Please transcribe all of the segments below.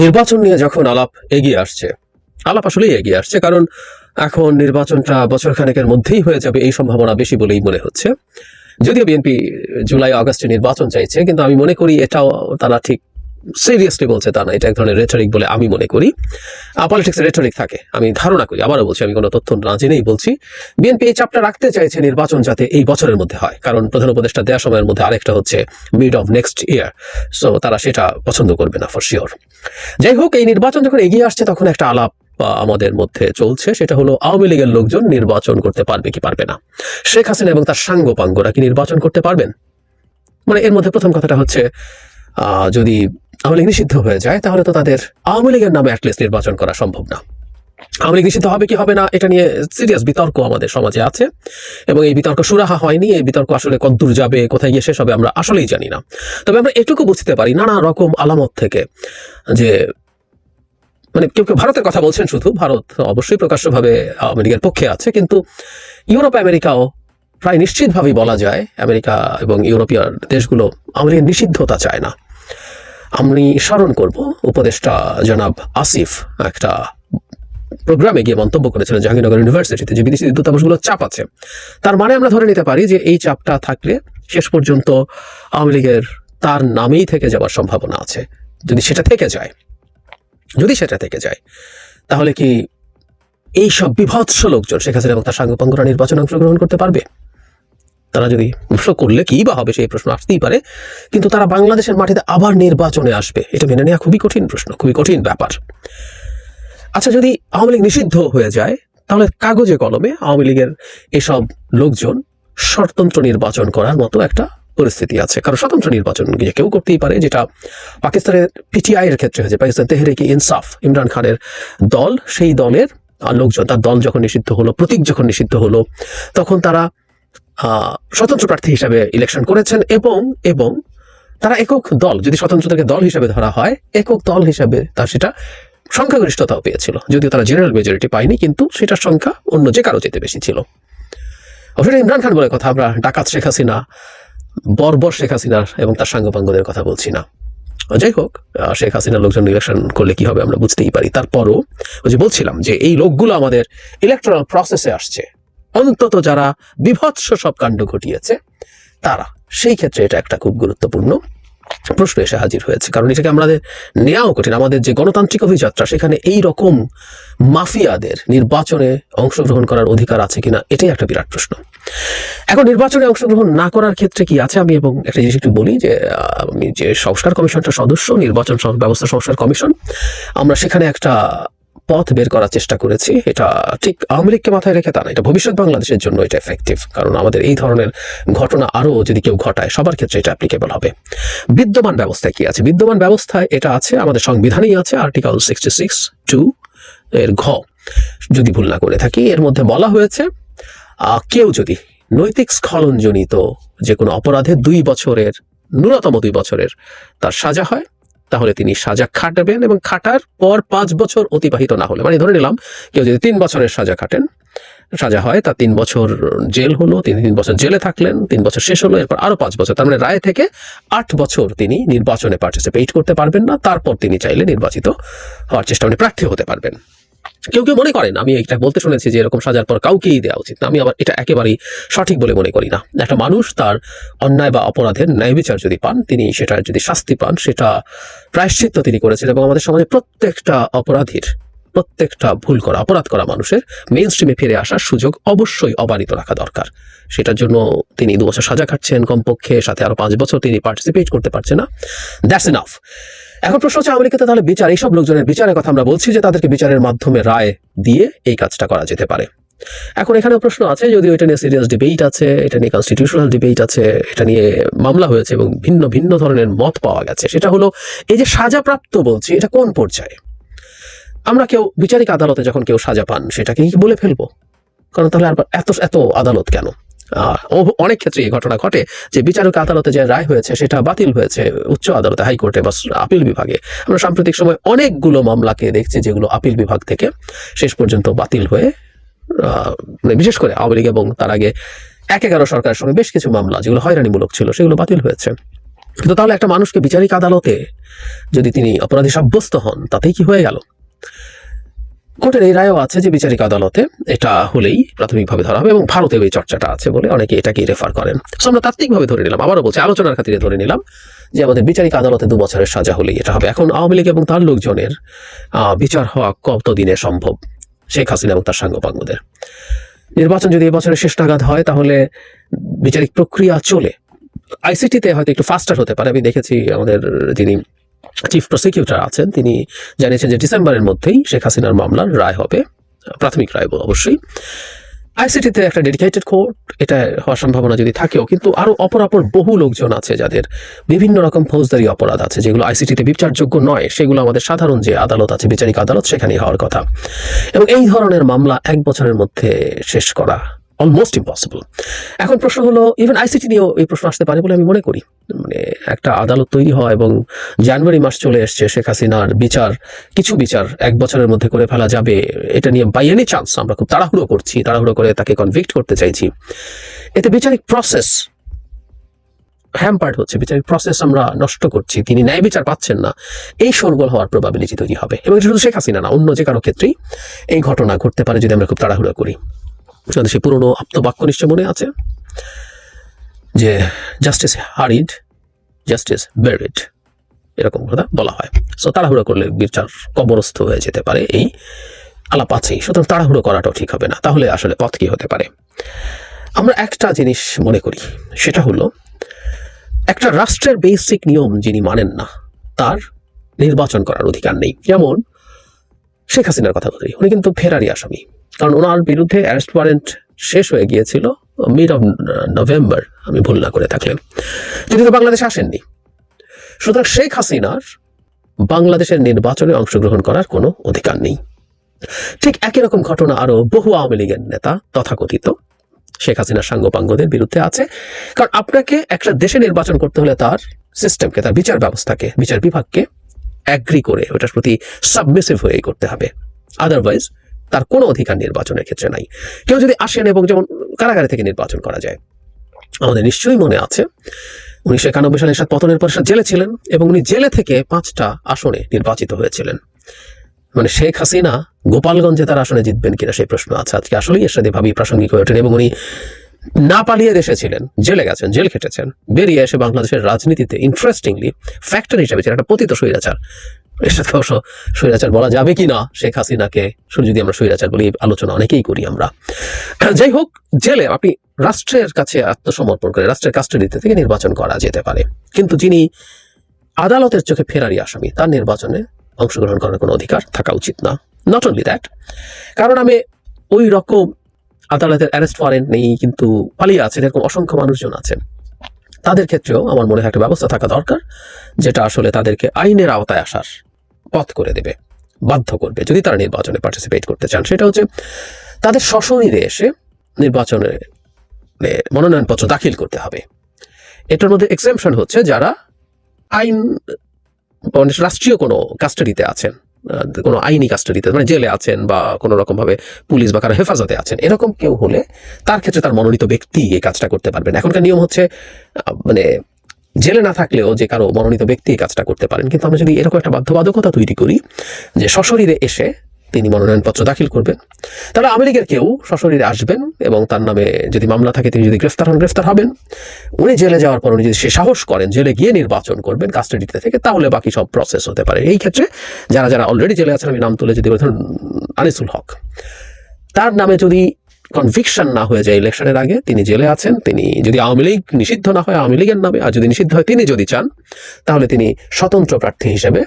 নির্বাচন নিয়ে যখন আলাপ এগিয়ে আসছে, আলাপ আসলেই এগিয়ে আসছে, কারণ এখন নির্বাচনটা বছর খানেকের মধ্যেই হয়ে যাবে এই সম্ভাবনা বেশি বলেই মনে হচ্ছে। যদিও বিএনপি জুলাই আগস্টে নির্বাচন চাইছে, কিন্তু আমি মনে করি এটাও তারা ঠিক সিরিয়াসলি বলছে তা না, এটা এক ধরনের রেটরিক বলে আমি মনে করি। পলিটিক্সের রেটরিক থাকে, আমি ধারণা করি, আবারও বলছি, আমি কোনো তথ্য না জেনেই বলছি। বিএনপি এই চাপটা রাখতে চাইছে নির্বাচন যাতে এই বছরের মধ্যে হয়, কারণ প্রধান উপদেষ্টা দেওয়ার সময়ের মধ্যে আরেকটা হচ্ছে mid of next year, so তারা সেটা পছন্দ করবে না ফর শিওর। যাই হোক, এই নির্বাচন যখন এগিয়ে আসছে তখন একটা আলাপ আমাদের মধ্যে চলছে, সেটা হলো আওয়ামী লীগের লোকজন নির্বাচন করতে পারবে কি পারবে না, শেখ হাসিনা এবং তার সাঙ্গপাঙ্গরা কি নির্বাচন করতে পারবেন। মানে এর মধ্যে প্রথম কথাটা হচ্ছে যদি আওয়ামী লীগ নিষিদ্ধ হয়ে যায় তাহলে তো তাদের আওয়ামী লীগের নামে অ্যাটলিস্ট নির্বাচন করা সম্ভব না। আওয়ামী লীগ নিষিদ্ধ হবে কি হবে না এটা নিয়ে সিরিয়াস বিতর্ক আমাদের সমাজে আছে, এবং এই বিতর্ক সুরাহা হয়নি। এই বিতর্ক আসলে কতদূর যাবে, কোথায় গিয়ে শেষ হবে আমরা আসলেই জানি না। তবে আমরা এটুকু বুঝতে পারি নানা রকম আলামত থেকে যে মানে কেউ কেউ ভারতের কথা বলছেন, শুধু ভারত অবশ্যই প্রকাশ্যভাবে আওয়ামী লীগের পক্ষে আছে, কিন্তু ইউরোপ আমেরিকাও প্রায় নিশ্চিতভাবেই বলা যায়, আমেরিকা এবং ইউরোপীয় দেশগুলো আওয়ামী লীগের নিষিদ্ধতা চায় না। আমি স্মরণ করব উপদেষ্টা জনাব আসিফ একটা প্রোগ্রামে গিয়ে মন্তব্য করেছিলেন জাহাঙ্গীরনগর ইউনিভার্সিটিতে, যে বিদেশি দূতাবাসগুলোর চাপ আছে। তার মানে আমরা ধরে নিতে পারি যে এই চাপটা থাকলে শেষ পর্যন্ত আওয়ামী লীগের তার নামেই থেকে যাওয়ার সম্ভাবনা আছে। যদি সেটা থেকে যায় তাহলে কি এই সব বিভৎস লোকজন শেখ হাসিনা এবং তার সাঙ্গপাঙ্গরা নির্বাচনে অংশগ্রহণ করতে পারবে? তারা যদি প্রশ্ন করলে কি বা হবে, সেই প্রশ্ন আসতেই পারে, কিন্তু তারা বাংলাদেশের মাটিতে আবার নির্বাচনে আসবে, এটা মেনে নেওয়া খুবই কঠিন প্রশ্ন, খুবই কঠিন ব্যাপার। আচ্ছা, যদি আওয়ামী লীগ নিষিদ্ধ হয়ে যায় তাহলে কাগজে কলমে আওয়ামী লীগের এসব লোকজন স্বতন্ত্র নির্বাচন করার মতো একটা পরিস্থিতি আছে। কারণ স্বতন্ত্র নির্বাচন যে কেউ করতেই পারে, যেটা পাকিস্তানের পিটিআই এর ক্ষেত্রে হয়েছে, পাকিস্তান তেহরিকে ইনসাফ, ইমরান খানের দল, সেই দলের লোকজন, তার দল যখন নিষিদ্ধ হলো, প্রতীক যখন নিষিদ্ধ হলো, তখন তারা স্বতন্ত্র প্রার্থী হিসাবে ইলেকশন করেছেন, এবং তারা একক দল, যদি স্বতন্ত্রতাকে দল হিসাবে ধরা হয়, একক দল হিসাবে তার সেটা সংখ্যাগরিষ্ঠতাও পেয়েছিল। যদিও তারা জেনারেল মেজরিটি পায়নি, কিন্তু সেটার সংখ্যা অন্য যে কারো চেয়ে বেশি ছিল। অবশ্যই ইমরান খান বলে কথা, আমরা ডাকাত শেখ হাসিনা, বর্বর শেখ হাসিনার এবং তার সাঙ্গপাঙ্গদের কথা বলছি না। যাই হোক, শেখ হাসিনার লোকজন ইলেকশন করলে কি হবে আমরা বুঝতেই পারি। তারপরও ওই যে বলছিলাম যে এই লোকগুলো আমাদের ইলেকট্রাল প্রসেসে আসছে, অন্তত যারা বিভৎস সব কাণ্ড ঘটিয়েছে তারা, সেই ক্ষেত্রে এটা একটা খুব গুরুত্বপূর্ণ প্রশ্ন এসে হাজির হয়েছে। কারণ এটাকে আমাদের নেওয়াও কঠিন। আমাদের যে গণতান্ত্রিক অভিযাত্রা, সেখানে এই রকম মাফিয়াদের নির্বাচনে অংশগ্রহণ করার অধিকার আছে কিনা, এটাই একটা বিরাট প্রশ্ন। এখন নির্বাচনে অংশগ্রহণ না করার ক্ষেত্রে কি আছে, আমি এবং একটা জিনিস একটু বলি, যে আমি যে সংস্কার কমিশনটা সদস্য, নির্বাচন ব্যবস্থা সংস্কার কমিশন, আমরা সেখানে একটা পথ বের করার চেষ্টা করেছি। এটা ঠিক আওয়ামী লীগকে মাথায় রেখে তা না, এটা ভবিষ্যৎ বাংলাদেশের জন্য এটা এফেক্টিভ। কারণ আমাদের এই ধরনের ঘটনা আরও যদি কেউ ঘটায়, সবার ক্ষেত্রে এটা অ্যাপ্লিকেবল হবে। বিদ্যমান ব্যবস্থায় কি আছে? বিদ্যমান ব্যবস্থায় এটা আছে, আমাদের সংবিধানেই আছে, আর্টিকেল 66(2) এর ঘ, যদি ভুল না করে থাকি। এর মধ্যে বলা হয়েছে, কেউ যদি নৈতিক স্খলনজনিত যে কোনো অপরাধে 2 বছরের, ন্যূনতম 2 বছরের তার সাজা হয়, তাহলে তিনি সাজা খাটাবেন, এবং খাটার পর 5 বছর অতিবাহিত না হলে, মানে ধরে নিলাম কেউ যদি 3 বছরের সাজা হয়, তা 3 বছর জেল হলো, তিনি 3 বছর জেলে থাকলেন, 3 বছর শেষ হলো, এরপর আরো 5 বছর, তার মানে রায় থেকে 8 বছর তিনি নির্বাচনে পার্টিসিপেট করতে পারবেন না। তারপর তিনি চাইলে নির্বাচিত হওয়ার চেষ্টা, মানে প্রার্থী হতে পারবেন। কেউ কেউ মনে করেন, আমি এটা বলতে শুনেছি, যে এরকম সাজার পর কাউকেই দেওয়া উচিত না। আমি আবার এটা একেবারেই সঠিক বলে মনে করি না। একটা মানুষ তার অন্যায় বা অপরাধের ন্যায় বিচার যদি পান, তিনি সেটার যদি শাস্তি পান, সেটা প্রায়শ্চিত্ত তিনি করেছেন। এবং আমাদের সমাজে প্রত্যেকটা অপরাধীর, প্রত্যেকটা অপরাধ করা মানুষের মেইন স্ট্রিমে ফিরে আসার সুযোগ অবশ্যই অবারিত রাখা দরকার। সেটার জন্য তিনি 2 বছর সাজা খাচ্ছেন কমপক্ষে, সাথে আরো 5 বছর তিনি পার্টিসিপেট করতে পারছেন না, দ্যাটস এনাফ। এখন প্রশ্ন হচ্ছে, আওয়ামী লীগকে তাহলে বিচার, এইসব লোকজনের বিচারের কথা আমরা বলছি, যে তাদেরকে বিচারের মাধ্যমে রায় দিয়ে এই কাজটা করা যেতে পারে। এখন এখানেও প্রশ্ন আছে, যদিও এটা নিয়ে সিরিয়াস ডিবেট আছে, এটা নিয়ে কনস্টিটিউশনাল ডিবেট আছে, এটা নিয়ে মামলা হয়েছে এবং ভিন্ন ভিন্ন ধরনের মত পাওয়া গেছে। সেটা হলো, এই যে সাজাপ্রাপ্ত বলছি, এটা কোন পর্যায়ে? আমরা কেউ বিচারিক আদালতে যখন কেউ সাজা পান, সেটাকে কি বলে ফেলবো? কারণ তাহলে আর এত আদালত কেন? অনেক ক্ষেত্রে এই ঘটনা ঘটে যে বিচারক আদালতে যে রায় হয়েছে সেটা বাতিল হয়েছে উচ্চ আদালতে, হাইকোর্টে বা আপিল বিভাগে। আমরা সাম্প্রতিক সময় অনেকগুলো মামলাকে দেখছি যেগুলো আপিল বিভাগ থেকে শেষ পর্যন্ত বাতিল হয়ে, বিশেষ করে আওয়ামী লীগ এবং তার আগে 1-11 সরকারের সঙ্গে বেশ কিছু মামলা যেগুলো হয়রানিমূলক ছিল, সেগুলো বাতিল হয়েছে। কিন্তু তাহলে একটা মানুষকে বিচারিক আদালতে যদি তিনি অপরাধী সাব্যস্ত হন তাতেই কি হয়ে গেল? কোর্টের এই রায়ও আছে যে বিচারিক আদালতে এটা হলেই প্রাথমিকভাবে ধরা হবে, এবং ভারতেও এই চর্চাটা আছে বলে অনেকে এটাকে রেফার করেন। সো আমরা তাত্ত্বিকভাবে ধরে নিলাম, আবারও বলছি আলোচনার খাতিরে ধরে নিলাম যে আমাদের বিচারিক আদালতে 2 বছরের সাজা হলেই এটা হবে। এখন আওয়ামী লীগ এবং তার লোকজনের বিচার হওয়া কতদিনে সম্ভব? শেখ হাসিনা এবং তার সাঙ্গপাঙ্গদের নির্বাচন যদি এবছরের শেষ নাগাদ হয় তাহলে বিচারিক প্রক্রিয়া চলে আইসিটিতে হয়তো একটু ফাস্টার হতে পারে। আমি দেখেছি আমাদের যিনি চিফ প্রসিকিউটর আছেন তিনি জানিয়েছেন যে ডিসেম্বরের মধ্যেই শেখ হাসিনার মামলার রায় হবে, প্রাথমিক রায় অবশ্যই। আইসিটিতে একটা ডেডিকেটেড কোর্ট, এটা হওয়ার সম্ভাবনা যদি থাকেও, কিন্তু আরো অপরাপর বহু লোকজন আছে যাদের বিভিন্ন রকম ফৌজদারি অপরাধ আছে যেগুলো আইসিটিতে বিচারযোগ্য নয়, সেগুলো আমাদের সাধারণ যে আদালত আছে বিচারিক আদালত সেখানেই হওয়ার কথা। এবং এই ধরনের মামলা 1 বছরের মধ্যে শেষ করা অলমোস্ট ইম্পসিবল। এখন প্রশ্ন হলো, ইভেন আইসিটি নিয়েও এই প্রশ্ন আসতে পারে বলে আমি মনে করি। মানে একটা আদালত তৈরি হয় এবং জানুয়ারি মাস চলে এসছে, শেখ হাসিনার কিছু বিচার 1 বছরের মধ্যে করে ফেলা যাবে, এটা নিয়ে বাই এনি চান্স আমরা খুব তাড়াহুড়ো করছি, তাড়াহুড়ো করে তাকে কনভিক্ট করতে চাইছি, এতে বিচারিক প্রসেস হ্যাম্পার্ড হচ্ছে, বিচারিক প্রসেস আমরা নষ্ট করছি, তিনি ন্যায় বিচার পাচ্ছেন না, এই শোরগোল হওয়ার প্রবাবিলিটি তৈরি হবে। এবং শুধু শেখ হাসিনা না, অন্য যে কারো ক্ষেত্রেই এই ঘটনা ঘটতে পারে যদি আমরা খুব তাড়াহুড়ো করি। সেই পুরনো আপ্তবাক্য নিশ্চয় মনে আছে যে জাস্টিস হারিড, জাস্টিস বেরিড, এরকম কথা বলা হয়। সো তাড়াহুড়ো করলে বিচার কবরস্থ হয়ে যেতে পারে, এই আলাপ আছেই। সুতরাং তাড়াহুড়ো করাটাও ঠিক হবে না। তাহলে আসলে পথ কি হতে পারে? আমরা একটা জিনিস মনে করি, সেটা হলো একটা রাষ্ট্রের বেসিক নিয়ম যিনি মানেন না তার নির্বাচন করার অধিকার নেই। যেমন শেখ হাসিনার কথা বলি, উনি কিন্তু ফেরারি আসামি, কারণ ওনার বিরুদ্ধে অ্যারেস্ট ওয়ারেন্ট শেষ হয়ে গিয়েছিল মিড অফ নভেম্বর, আমি ভুল না করে থাকলে, তিনি তো বাংলাদেশে আসেননি। সুতরাং শেখ হাসিনার বাংলাদেশের নির্বাচনে অংশগ্রহণ করার কোনো অধিকার নেই। ঠিক একই রকম ঘটনা আরো বহু আওয়ামী লীগের নেতা তথাকথিত শেখ হাসিনার সাঙ্গপাঙ্গদের বিরুদ্ধে আছে। কারণ আপনাকে একটা দেশে নির্বাচন করতে হলে তার সিস্টেমকে, তার বিচার ব্যবস্থাকে, বিচার বিভাগকে অ্যাগ্রি করে ওটার প্রতি সাবমিসিভ হয়েই করতে হবে, আদারওয়াইজ তার কোনো অধিকার নির্বাচনের ক্ষেত্রে নাই। কেউ যদি আসেন এবং যেমন কারাগারে থেকে নির্বাচন করা যায়, আমাদের নিশ্চয়ই মনে আছে 1991 সালে এরশাদ পতনের পর এরশাদ জেলে ছিলেন এবং উনি জেলে থেকে 5টা আসনে নির্বাচিত হয়েছিলেন। মানে শেখ হাসিনা গোপালগঞ্জে তার আসনে জিতবেন কিনা সেই প্রশ্ন আছে। আজকে আসলেই এরশাদ এভাবেই প্রাসঙ্গিক হয়ে ওঠেন এবং উনি না পালিয়ে দেশে ছিলেন, জেলে গেছেন, জেল খেটেছেন, বেরিয়ে এসে বাংলাদেশের রাজনীতিতে ইন্টারেস্টিংলি ফ্যাক্টর হিসেবে ছিলেন একটা পতিত স্বৈরাচার। এরশাদ অবশ্য স্বৈরাচার বলা যাবে কিনা শেখ হাসিনাকে, শুধু যদি আমরা স্বৈরাচার বলি, আলোচনা অনেকেই করি আমরা। যাই হোক, জেলে আপনি রাষ্ট্রের কাছে আত্মসমর্পণ করে রাষ্ট্রের কাস্টাডিতে থেকে নির্বাচন করা যেতে পারে, কিন্তু যিনি আদালতের চোখে ফেরারি আসামি তার নির্বাচনে অংশগ্রহণ করার কোনো অধিকার থাকা উচিত না। নট অনলি দ্যাট, কারণ আমি ওই রকম আদালতের অ্যারেস্ট ওয়ারেন্ট নেই কিন্তু পালিয়ে আছেন এরকম অসংখ্য মানুষজন আছেন, তাদের ক্ষেত্রেও আমার মনে হয় একটা ব্যবস্থা থাকা দরকার যেটা আসলে তাদেরকে আইনের আওতায় আসার পথ করে দেবে, বাধ্য করবে যদি তারা নির্বাচনে পার্টিসিপেট করতে চান। সেটা হচ্ছে তাদের সশরীরে এসে নির্বাচনে মনোনয়নপত্র দাখিল করতে হবে। এটার মধ্যে এক্সেমশন হচ্ছে যারা আইন রাষ্ট্রীয় কোনো কাস্টাডিতে আছেন, কোনো আইনি কাস্টাডিতে, মানে জেলে আছেন বা কোনো রকম ভাবে পুলিশ বা কারো হেফাজতে আছেন, এরকম কেউ হলে তার ক্ষেত্রে তার মনোনীত ব্যক্তি এই কাজটা করতে পারবেন। এখনকার নিয়ম হচ্ছে মানে জেলে না থাকলেও যে কারো মনোনীত ব্যক্তি এই কাজটা করতে পারেন, কিন্তু আমরা যদি এরকম একটা বাধ্যবাধকতা তৈরি করি যে সশরীরে এসে তিনি মনোনয়নপত্র দাখিল করবেন, তাহলে আওয়ামী লীগের কেউ সশরীরে আসবেন এবং তার নামে যদি মামলা থাকে তিনি যদি গ্রেফতার হন, গ্রেফতার হবেন। উনি জেলে যাওয়ার পর উনি যদি সে সাহস করেন জেলে গিয়ে নির্বাচন করবেন কাস্টাডিতে থেকে, তাহলে বাকি সব প্রসেস হতে পারে। এই ক্ষেত্রে যারা যারা অলরেডি জেলে আছেন, আমি নাম তুলে যদি ধরুন আনিসুল হক, তার নামে যদি কনভিকশন না হয়ে যায় ইলেকশনের আগে, তিনি জেলে আছেন, তিনি যদি আওয়ামী লীগ নিষিদ্ধ না হয় আওয়ামী লীগের নামে, আর যদি নিষিদ্ধ হয় তিনি যদি চান, তাহলে তিনি স্বতন্ত্র প্রার্থী হিসেবে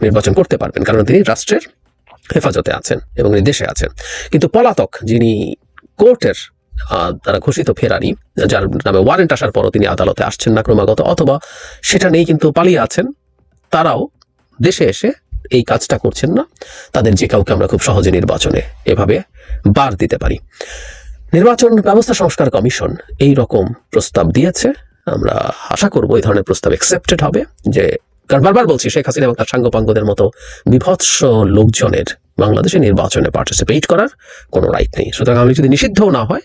নির্বাচন করতে পারবেন, কারণ তিনি রাষ্ট্রের হেফাজতে আছেন এবং দেশে আছেন। কিন্তু পলাতক যিনি কোর্টের দ্বারা ঘোষিত ফেরারি, যার নামে ওয়ারেন্ট আসার পরও তিনি আদালতে আসছেন না ক্রমাগত, অথবা সেটা নেই কিন্তু পালিয়ে আছেন, তারাও দেশে এসে এই কাজটা করছেন না, তাদের যে কাউকে আমরা খুব সহজে নির্বাচনে এভাবে বার দিতে পারি। নির্বাচন ব্যবস্থা সংস্কার কমিশন এই রকম প্রস্তাব দিয়েছে, আমরা আশা করব এই ধরনের প্রস্তাব অ্যাকসেপ্টেড হবে। যে কারণ বারবার বলছি, শেখ হাসিনা এবং তার সাঙ্গপাঙ্গদের মতো বিভৎস লোকজনের বাংলাদেশে নির্বাচনে পার্টিসিপেট করার কোনো রাইট নেই। সুতরাং আমি যদি নিষিদ্ধও না হয়,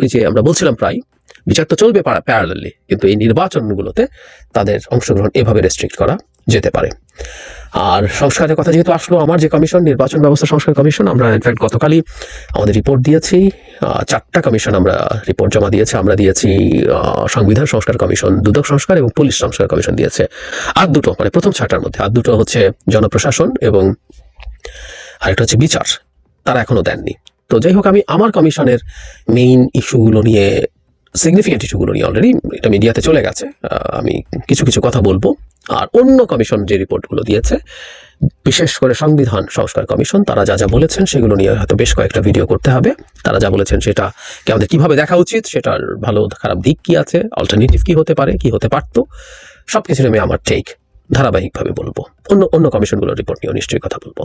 ওই যে আমরা বলছিলাম প্রায় বিচার তো চলবে প্যারালালি, কিন্তু এই নির্বাচনগুলোতে তাদের অংশগ্রহণ এভাবে রেস্ট্রিক্ট করা যেতে পারে। আর সংস্কারের কথা যেহেতু আসলো, আমার যে কমিশন, নির্বাচন ব্যবস্থা সংস্কার কমিশন, আমরা ইনফ্যাক্ট গতকালই আমাদের রিপোর্ট দিয়েছি। 4টা কমিশন আমরা রিপোর্ট জমা দিয়েছি। আমরা দিয়েছি সংবিধান সংস্কার কমিশন, দুদক সংস্কার এবং পুলিশ সংস্কার কমিশন দিয়েছে। আর দুটো, মানে প্রথম 6টার মধ্যে আর দুটো হচ্ছে জনপ্রশাসন এবং আরেকটা হচ্ছে বিচার, তারা এখনো দেননি। তো যাই হোক, আমি আমার কমিশনের মেইন ইস্যুগুলো নিয়ে, সিগনিফিকেন্ট ইস্যুগুলো নিয়ে অলরেডি এটা মিডিয়াতে চলে গেছে, আমি কিছু কিছু কথা বলবো। আর অন্য কমিশন যে রিপোর্টগুলো দিয়েছে, বিশেষ করে সংবিধান সংস্কার কমিশন, তারা যা যা বলেছেন সেগুলো নিয়ে হয়তো বেশ কয়েকটা ভিডিও করতে হবে। তারা যা বলেছেন সেটা আমাদের কিভাবে দেখা উচিত, সেটার ভালো খারাপ দিক কি আছে, অল্টারনেটিভ কি হতে পারে, কি হতে পারতো, সবকিছু নিয়ে আমার টেক ধারাবাহিকভাবে বলবো। অন্য কমিশনগুলোর রিপোর্ট নিয়েও নিশ্চয়ই কথা বলবো।